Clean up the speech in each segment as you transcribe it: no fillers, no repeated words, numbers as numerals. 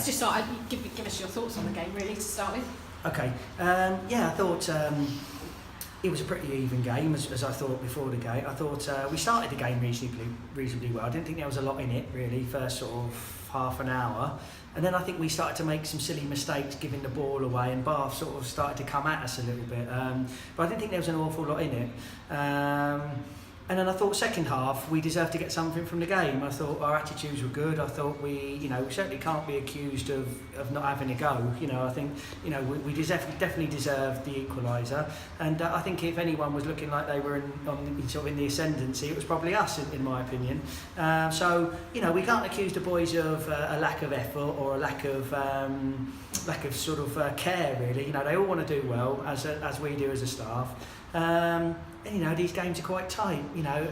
let's just start. Give us your thoughts on the game, really, to start with. Okay. Yeah, I thought it was a pretty even game, as I thought before the game. I thought we started the game reasonably well. I didn't think there was a lot in it, really, first sort of half an hour. And then I think we started to make some silly mistakes giving the ball away, and Bath sort of started to come at us a little bit. But I didn't think there was an awful lot in it. And then I thought second half we deserved to get something from the game. I thought our attitudes were good. I thought we certainly can't be accused of not having a go. I think we definitely deserved the equaliser. And I think if anyone was looking like they were in the ascendancy, it was probably us, in my opinion. So we can't accuse the boys of a lack of effort or a lack of sort of care, really. They all want to do well, as we do as a staff. These games are quite tight.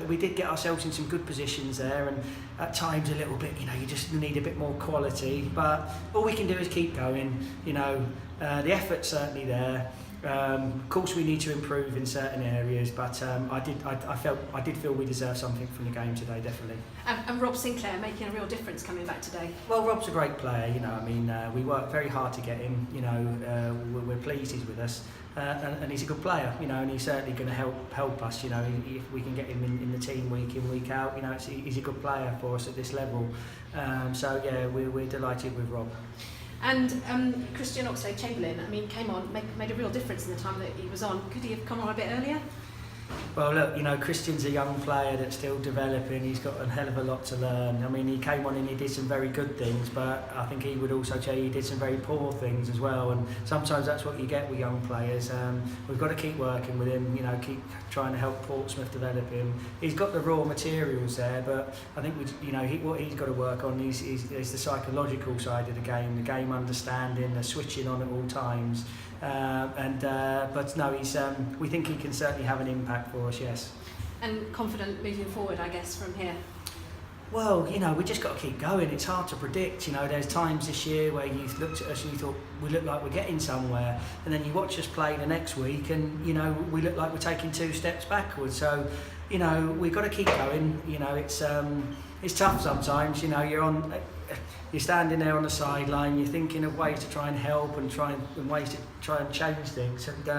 We did get ourselves in some good positions there, and at times a little bit, you just need a bit more quality. But all we can do is keep going. The effort's certainly there. Of course, we need to improve in certain areas, but I did feel we deserved something from the game today, definitely. And Rob Sinclair making a real difference coming back today. Well, Rob's a great player. We worked very hard to get him. We're pleased he's with us. And he's a good player, and he's certainly going to help us. If we can get him in the team week in, week out, he's a good player for us at this level. So yeah, we're delighted with Rob. And Christian Oxlade-Chamberlain, came on, made a real difference in the time that he was on. Could he have come on a bit earlier? Well, look, Christian's a young player that's still developing. He's got a hell of a lot to learn. He came on and he did some very good things, but I think he would also tell you he did some very poor things as well. And sometimes that's what you get with young players. We've got to keep working with him. Keep trying to help Portsmouth develop him. He's got the raw materials there, but I think what he's got to work on is the psychological side of the game understanding, the switching on at all times. But no, we think he can certainly have an impact for us, yes. And confident moving forward, I guess, from here? Well, we just got to keep going. It's hard to predict. There's times this year where you've looked at us and you thought, we look like we're getting somewhere. And then you watch us play the next week and, we look like we're taking 2 steps backwards. So, we've got to keep going. It's tough sometimes. You're standing there on the sideline, you're thinking of ways to try and help and ways to try and change things. And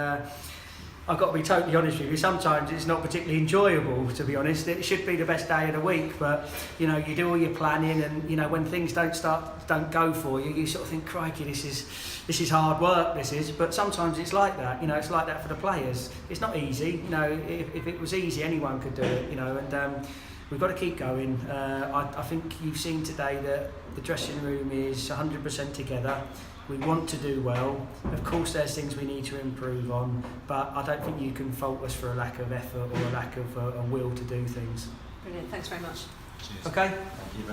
I've got to be totally honest with you, sometimes it's not particularly enjoyable, to be honest. It should be the best day of the week, but you do all your planning, and when things don't go for you, you sort of think, crikey, this is hard work, but sometimes it's like that. It's like that for the players. It's not easy. If it was easy, anyone could do it. And we've got to keep going. I think you've seen today that the dressing room is 100% together. We want to do well. Of course, there's things we need to improve on, but I don't think you can fault us for a lack of effort or a lack of a will to do things. Brilliant. Thanks very much. Cheers. Okay. Thank you very much.